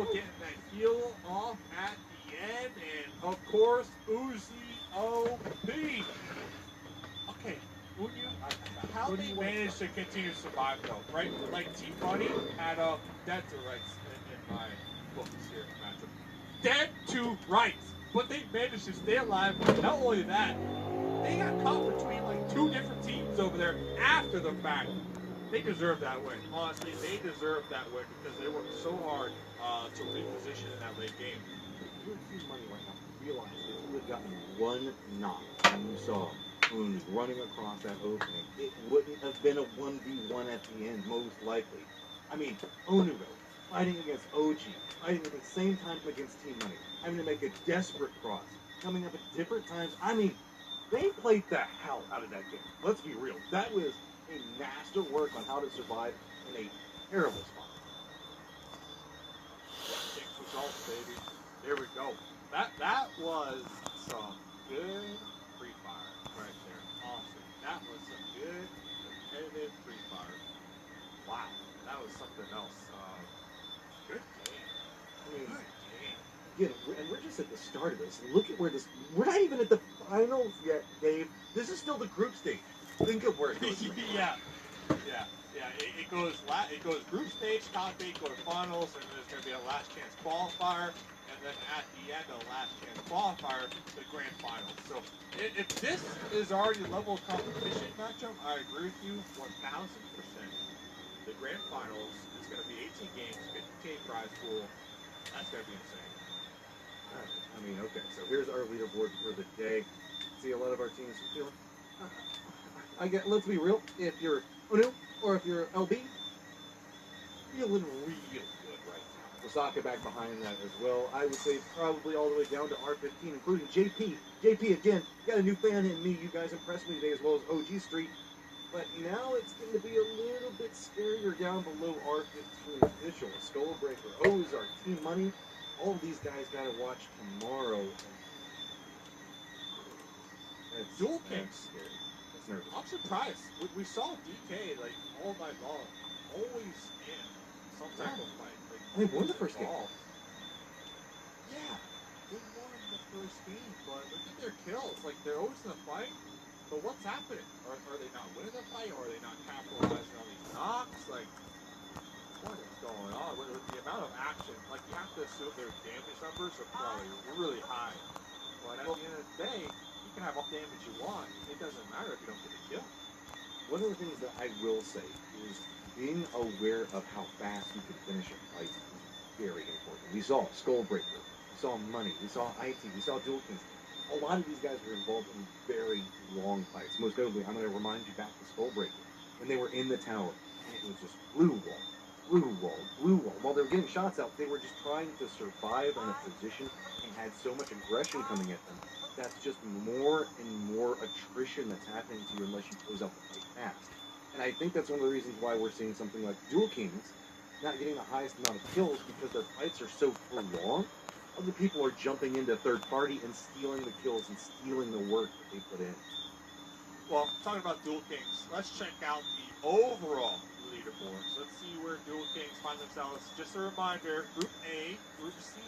Tomorrow getting that heel off at the end, and of course, Uzi OP. Okay, how they managed to continue to survive though, right? Like Team Money had dead to rights in my books here, matchup. Dead to rights, but they managed to stay alive. Not only that, they got caught between like two different teams over there after the fact. They deserve that win. Honestly, they deserve that win because they worked so hard to reposition in that late game. If you were Team Money right now, realize if you had gotten one knock and you saw Uni running across that opening, it wouldn't have been a 1v1 at the end, most likely. I mean, Onugo fighting against OG, fighting at the same time against Team Money, having to make a desperate cross, coming up at different times. I mean, they played the hell out of that game. Let's be real. That was a masterwork on how to survive in a terrible spot. Six results, baby. There we go. That was some good free fire right there. Honestly, that was some good competitive free fire. Wow, that was something else. Good game. I mean, Good game. again, we're just at the start of this. Look at where this. We're not even at the finals yet, Dave. This is still the group stage. Think of where it goes. Yeah. It goes group stage, top 8, go to finals, and there's going to be a last chance qualifier, and then at the end, a last chance qualifier, the grand finals. So if this is already level of competition matchup, I agree with you 1,000%. The grand finals is going to be 18 games, 50K prize pool. That's going to be insane. I mean, okay, so here's our leaderboard for the day. See, a lot of our teams feeling. Let's be real. If you're Onu or if you're LB, feeling real good right now. Osaka back behind that as well. I would say probably all the way down to R15, including JP. JP again, got a new fan in me. You guys impressed me today as well as OG Street. But now it's going to be a little bit scarier down below R15 official. Skullbreaker, Ozark, Team Money. All of these guys got to watch tomorrow. That's Dual Kings. scary. That's nervous. I'm surprised. We saw DK like all night long, always in some type of fight. Like, They won the first game. Yeah, they won the first game, but look at their kills. Like they're always in a fight. But what's happening? Are they not winning the fight? Or are they not capitalizing on these knocks? Like, what is going on with the amount of action? Like you have to assume their damage numbers are probably really high. But at the end of the day, you can have all the damage you want. It doesn't matter if you don't get a kill. One of the things that I will say is being aware of how fast you can finish a fight is very important. We saw Skullbreaker, we saw Money, we saw IT, we saw Dual Kings. A lot of these guys were involved in very long fights. Most notably, I'm going to remind you back to Skullbreaker when they were in the tower and it was just blue wall, blue wall, blue wall. While they were getting shots out, they were just trying to survive in a position and had so much aggression coming at them. That's just more and more attrition that's happening to you unless you close out the fight fast. And I think that's one of the reasons why we're seeing something like Dual Kings not getting the highest amount of kills because their fights are so prolonged. Other people are jumping into third party and stealing the kills and stealing the work that they put in. Well, talking about Dual Kings, let's check out the overall leaderboards. Let's see where Dual Kings find themselves. Just a reminder, Group A, Group C.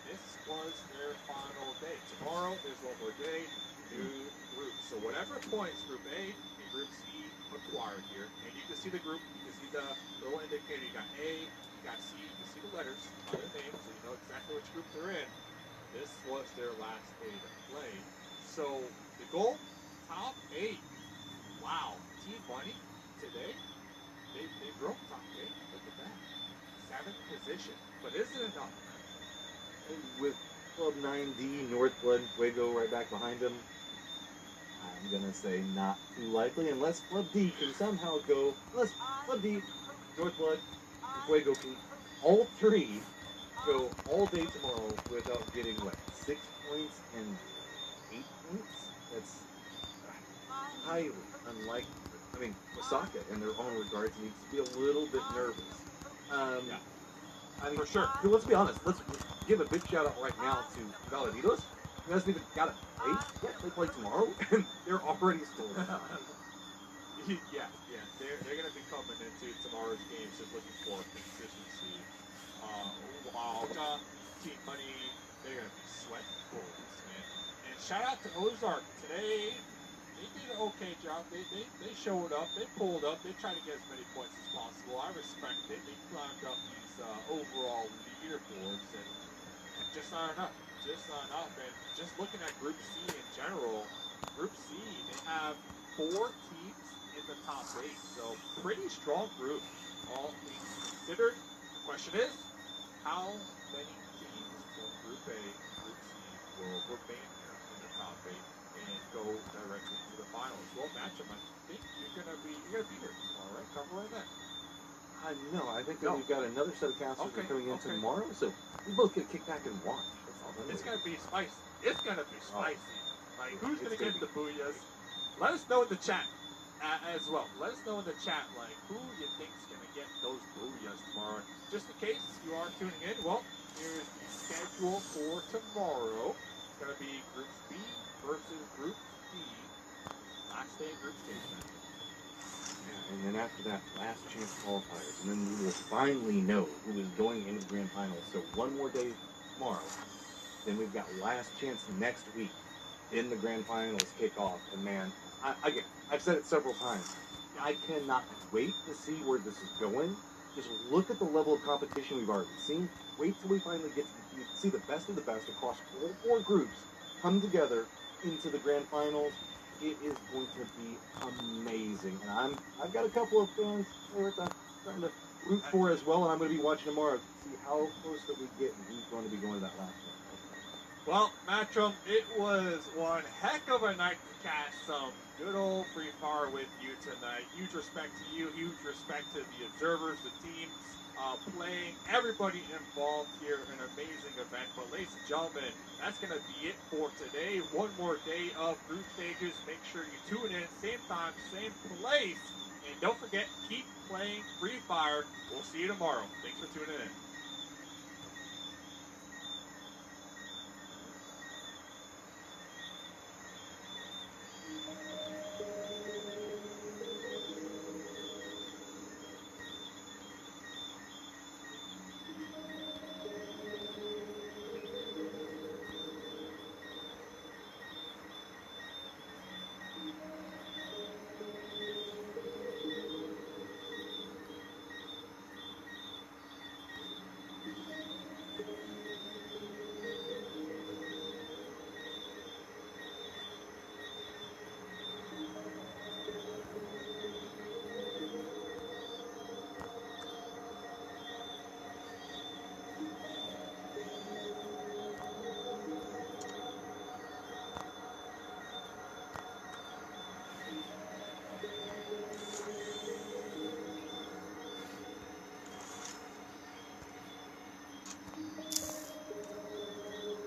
This was their final day. Tomorrow is one more day, new group. So whatever points Group A and Group C acquired here, and you can see the group, you can see the little indicator. You got A, you got C, you can see the letters on their names, so you know exactly which group they're in. This was their last day to play. So the goal, top 8. Wow, Team Money today, they broke top 8. Look at that. 7th position. But is it enough? With Club 9D, Northblood, Fuego right back behind them, I'm going to say not too likely unless Club D can somehow go, unless Club D, Northblood, and Fuego can all three go all day tomorrow without getting, what, 6 points and 8 points? That's highly unlikely. I mean, Osaka, in their own regards, needs to be a little bit nervous. Yeah. I mean, For sure. Let's be honest. Let's give a big shout out right now to Valaditos. Who hasn't even got a play yet. They play tomorrow, and they're already still. Yeah. They're going to be coming into tomorrow's games just looking for consistency. Wow, America, Team Money, they're going to be sweating bullets, man. And shout out to Ozark. Today, they did an okay job. They showed up. They pulled up. They tried to get as many points as possible. I respect it. They climbed up these overall leaderboards, and just not enough. Just not enough. And just looking at Group C in general, Group C, they have 4 teams in the top 8. So pretty strong group, all things considered. The question is, how many teams from Group A, Group C will remain here in the top 8 and go directly to the finals? Well, matchup, I think you're gonna be here tomorrow, right? Covering that. No, I think that we've got another set of casters Okay, coming in okay. tomorrow, so we both get to kick back and watch. It's gonna be spicy. It's gonna be spicy. Like, who's It's gonna get gonna the booyahs? Let us know in the chat as well. Let us know in the chat, like, who you think's gonna get those booyahs tomorrow. Just in case you are tuning in, well, here's the schedule for tomorrow. It's gonna be Group B versus Group D. Last day of group stage, man. Yeah, and then after that, last chance qualifiers, and then we will finally know who is going into the grand finals. So one more day tomorrow, then we've got last chance next week. Then the grand finals kick off, and man, again, I've said it several times. I cannot wait to see where this is going. Just look at the level of competition we've already seen. Wait till we finally get to see the best of the best across all 4 groups come together into the grand finals. It is going to be amazing, and I've got a couple of fans there at the trying to root for as well, and I'm going to be watching tomorrow to see how close that we get and who's going to be going to that last one. Well, Matchum, it was one heck of a night to cast some good old free fire with you tonight. Huge respect to you, huge respect to the observers, the teams playing, everybody involved here. An amazing event. But ladies and gentlemen, that's going to be it for today. One more day of group stages. Make sure you tune in, same time, same place. And don't forget, keep playing Free Fire. We'll see you tomorrow. Thanks for tuning in.